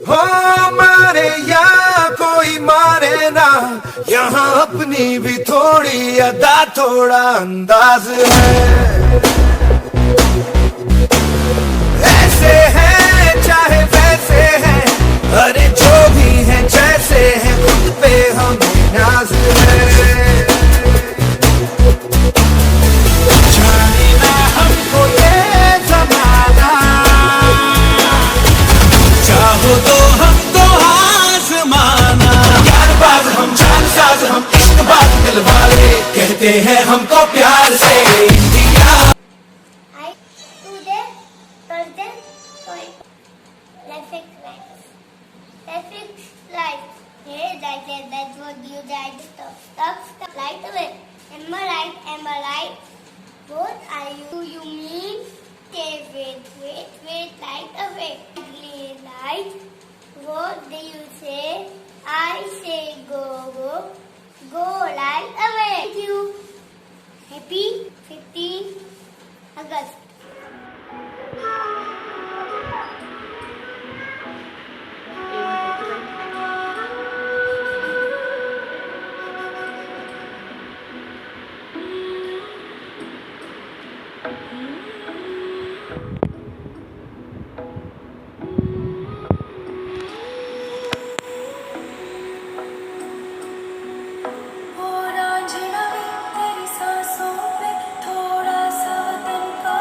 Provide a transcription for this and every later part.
हो मारे या कोई मारे ना, यहाँ अपनी भी थोड़ी अदा थोड़ा अंदाज है। ऐसे हैं चाहे वैसे हैं, अरे जो भी हैं जैसे हैं, खुद पे हमें नाज है। जाने ना हमको ये जमाना, चाहो तो हमको आजमाना। यारबाज हम जानसाज हम इश्कबाज दिलवाले, कहते हैं हमको प्यार से India. I today Thursday sorry traffic lights. Traffic lights. Hey, that's what you guys stop light away. Am I right? Am I right? What are you? Do you mean? Okay, wait, light away. Green light. What do you say? I say go light away. Thank you. Happy 15 August. वो रांझना वे तेरी सांसों पे थोड़ा सा वतन का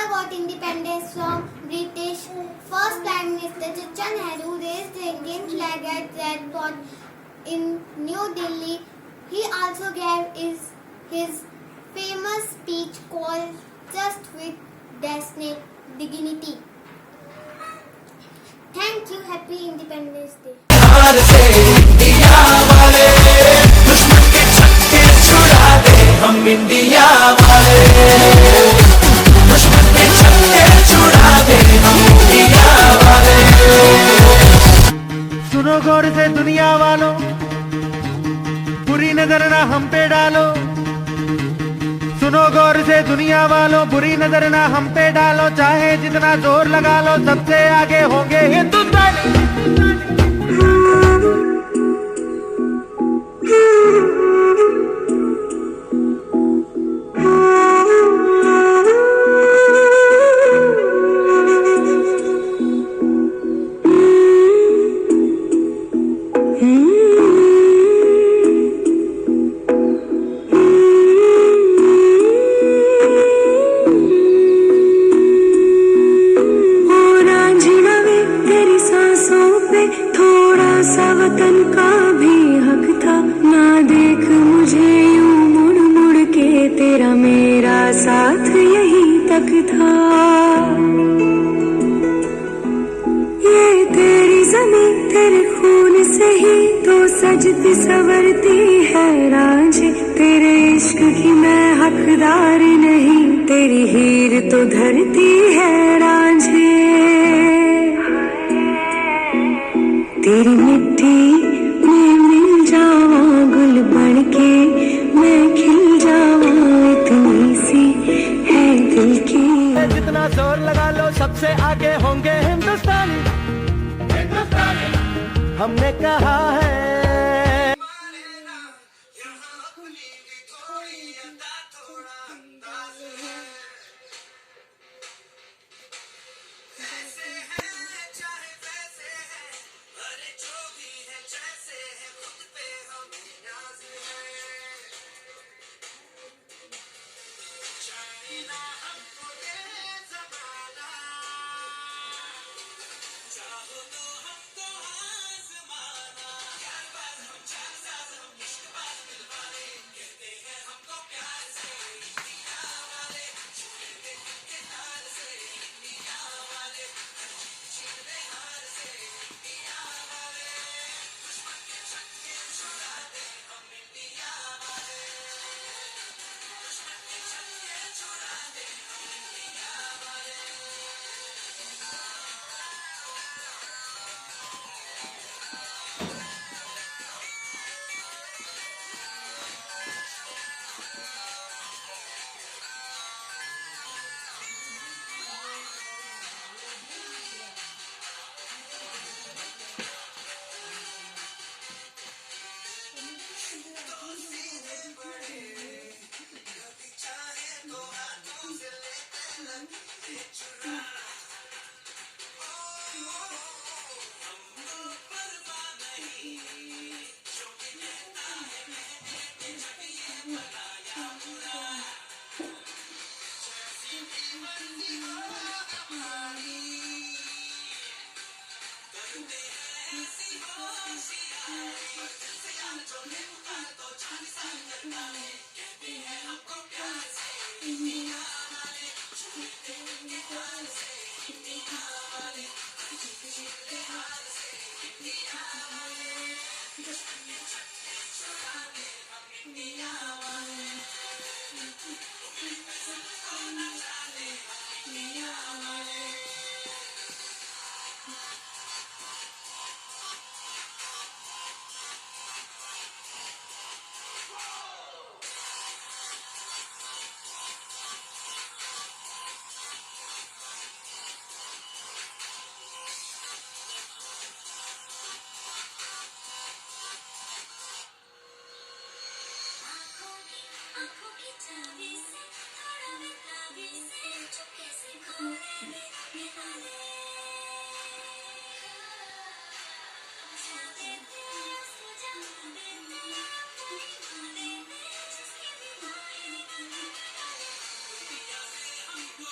India got independence from British. First Prime Minister Chacha Nehru raised the Indian flag at Red Fort in New Delhi. He also gave his famous speech called Just with Dignity. Thank you. Happy Independence Day. प्यार से India वाले दुश्मन के छक्के छुड़ा दे हम India वाले दुश्मन के छक्के छुड़ा दे हम इंडिया वाले सुनो गौर से दुनिया वालों, बुरी नजर ना हम पे डालो। सुनो गौर से दुनिया वालों, बुरी नजर ना हम पे डालो। चाहे जितना जोर लगा लो, सबसे आगे होंगे हिंदुस्तानी। वतन का भी हक था ना, देख मुझे यूं मुड़ मुड़ के, तेरा मेरा साथ यहीं तक था। ये तेरी ज़मीं तेरे खून से ही तो सजती संवरती है रांझे, तेरे इश्क की मैं हकदार नहीं, तेरी हीर तो धरती है रांझे। तेरी मिट्टी में मिल जावा गुल बन के, मैं खिल जावा इतनी सी है दिल की। जितना जोर लगा लो, सबसे आगे होंगे हिंदुस्तानी। हमने कहा है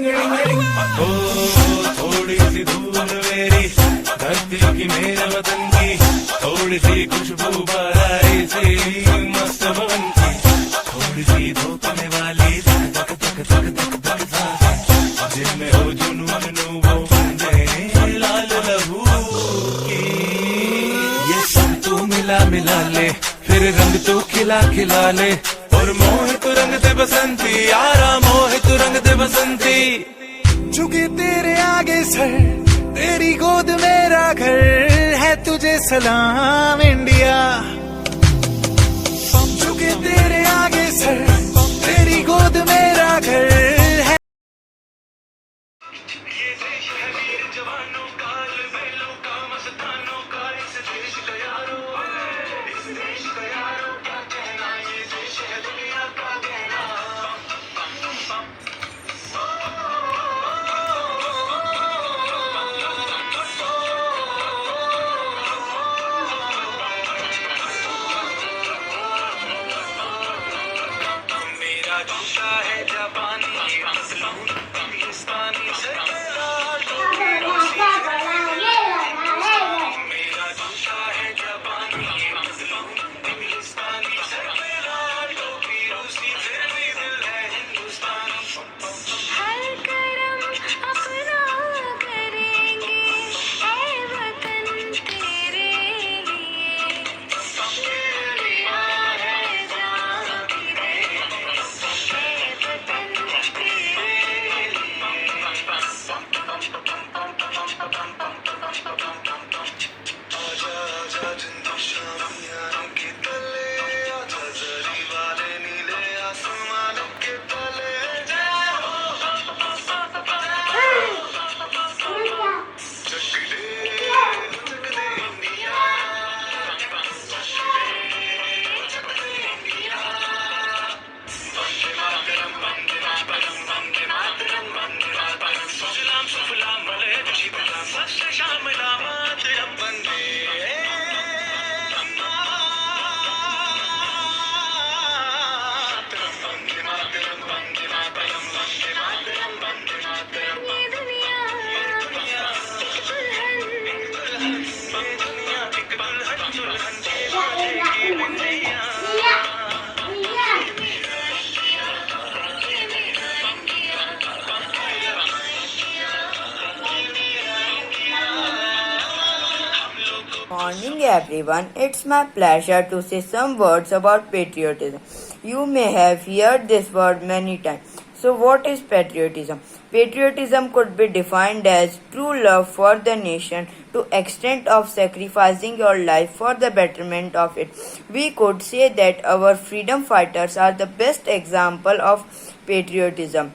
रिंग रिंग रिंग। ओ थोड़ी सी धूल मेरी धरती की मेरे वतन की, थोड़ी सी खुशबू बराई सी मस्त बन की, थोड़ी सी धोखने वाली धक धक धक धक धक धक सांसें, जिनमें हो जुनून वो बंदे लाल लहू की। ये सब तू मिला मिला ले, फिर रंग तू खिला खिला ले, और मोहित रंग दे बसंती यारा, मोहित रंग दे बसंती। झुके तेरे आगे सर, तेरी गोद मेरा घर है, तुझे सलाम इंडिया। झुके तेरे आगे सर, तेरी गोद मेरा घर है। ये देश है वीर जवानों का, बेलों का, मस्तानों का, इस देश का यारो, इस देश का यारो क्या कहना, ये देश है दुनिया का कहना। मेरा जूता है जापानी, पाकिस्तानी से लाल टोपी रूसी, मेरा जूता है जापानी, पाकिस्तानी से लाल टोपी रूसी, फिर भी दिल है हिंदुस्तानी। हर करम अपना करेंगे ऐ वतन तेरे लिए, दुनिया है जान तेरे, ऐ वतन तेरे लिए। आजा आजा जिंदू शामियाने के तले, आजा जरी वाले नीले आसमानों के तले, जय हो जग दे इंडिया, वंदे मातरम वंदे मातरम वंदे मातरम वंदे मातरम, सुजलाम सुफलाम मलयज शीतलाम सस्य श्यामलाम मातरम वंदे मातरम, वंदे मातरम वंदे मातरम वंदे मातरम वंदे मातरम। ये दुनिया ये दुनिया एक दुल्हन दुल्हन के बाजेगी बिंदिया। Morning everyone, it's my pleasure to say some words about patriotism. You may have heard this word many times. So what is patriotism? Patriotism could be defined as true love for the nation to extent of sacrificing your life for the betterment of it. We could say that our freedom fighters are the best example of patriotism.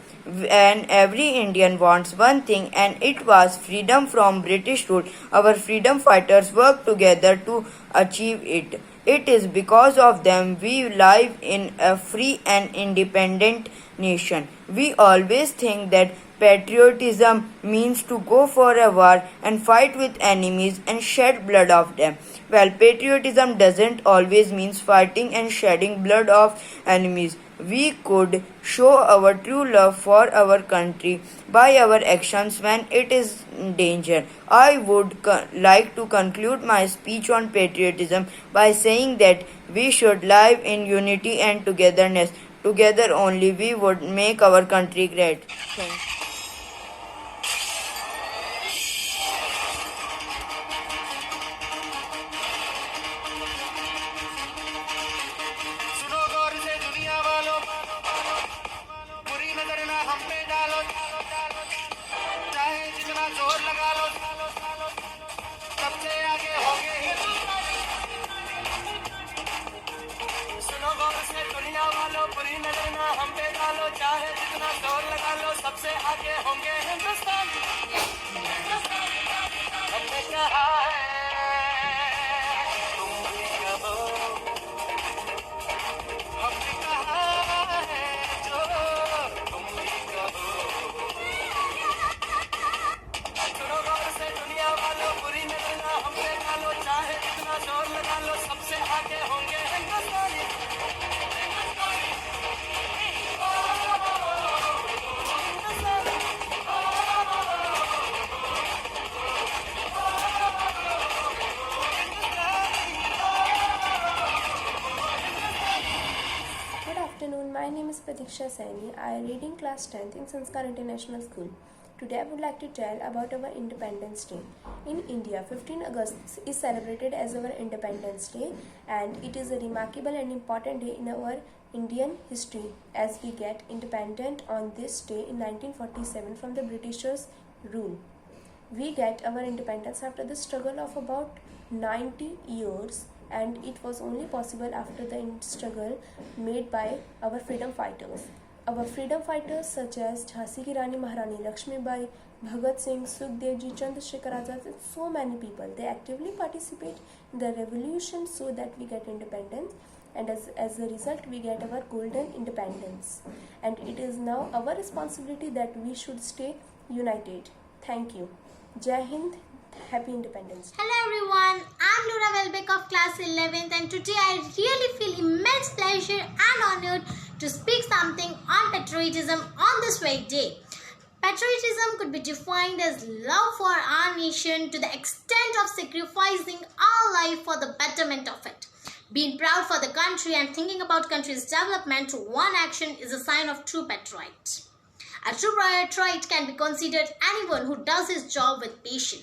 And every Indian wants one thing, and it was freedom from British rule. Our freedom fighters worked together to achieve it. It is because of them we live in a free and independent nation. We always think that patriotism means to go for a war and fight with enemies and shed blood of them. Well, patriotism doesn't always mean fighting and shedding blood of enemies. We could show our true love for our country by our actions when it is in danger. I would like to conclude my speech on patriotism by saying that we should live in unity and togetherness. Together only we would make our country great. Thank you. सुनो गौर से दुनिया वालों, बुरी नजर ना हम पे डालो, चाहे जितना जोर लगा लो, सबसे आगे होंगे ही। सुनो गौर से दुनिया वालों, बुरी नजर ना हम पे डालो, चाहे जितना जोर लगा लो, सबसे आगे होंगे हिंदुस्तान। हमने कहा है तुम भी कहो, हमने कहा है जो तुम भी कहो। सुनो गौर से दुनिया वालों, बुरी नजर ना हम पे डालो, चाहे जितना जोर लगा लो, सबसे आगे होंगे हिंदुस्तानी। Pratiksha Saini. I am reading class 10th in Sanskar International School. Today I would like to tell about our Independence Day. In India, 15 August is celebrated as our Independence Day, and it is a remarkable and important day in our Indian history as we get independent on this day in 1947 from the Britishers' rule. We get our independence after the struggle of about 90 years, and it was only possible after the struggle made by our freedom fighters. Our freedom fighters such as Jhansi Ki Rani Maharani Lakshmibai, Bhagat Singh, Sukhdev Ji, Chandrasekhar Azad, and so many people. They actively participate in the revolution so that we get independence, and as a result we get our golden independence. And it is now our responsibility that we should stay united. Thank you. Jai Hind. Happy Independence Day. Hello everyone, I'm Laura Welbeck of class 11th, and today I really feel immense pleasure and honored to speak something on patriotism on this very day. Patriotism could be defined as love for our nation to the extent of sacrificing our life for the betterment of it. Being proud for the country and thinking about country's development through one action is a sign of true patriot. A true patriot can be considered anyone who does his job with passion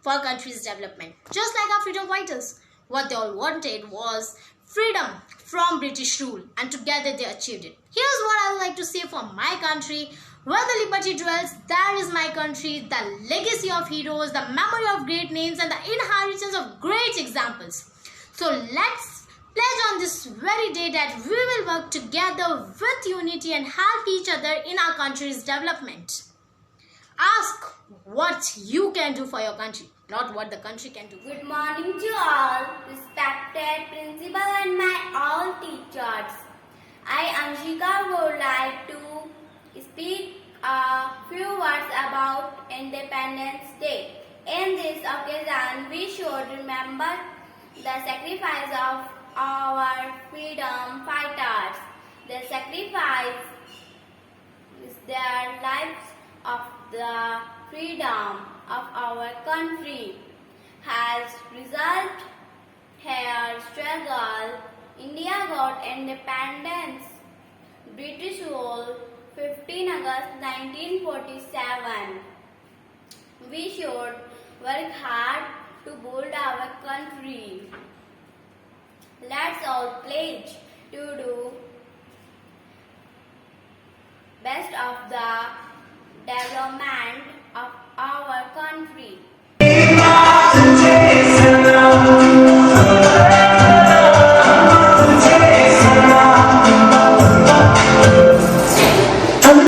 for country's development. Just like our freedom fighters, what they all wanted was freedom from British rule, and together they achieved it. Here's what I would like to say for my country. Where the liberty dwells, there is my country, the legacy of heroes, the memory of great names, and the inheritance of great examples. So let's pledge on this very day that we will work together with unity and help each other in our country's development. Ask what you can do for your country, not what the country can do. Good morning to all, respected principal and my all teachers. I, Anshika, would like to speak a few words about Independence Day. In this occasion, we should remember the sacrifice of our freedom fighters. They sacrificed their lives of the freedom of our country. As result her struggle, India got independence. British rule 15 August 1947. We should work hard to build our country. Let's all pledge to do best of the development of our country.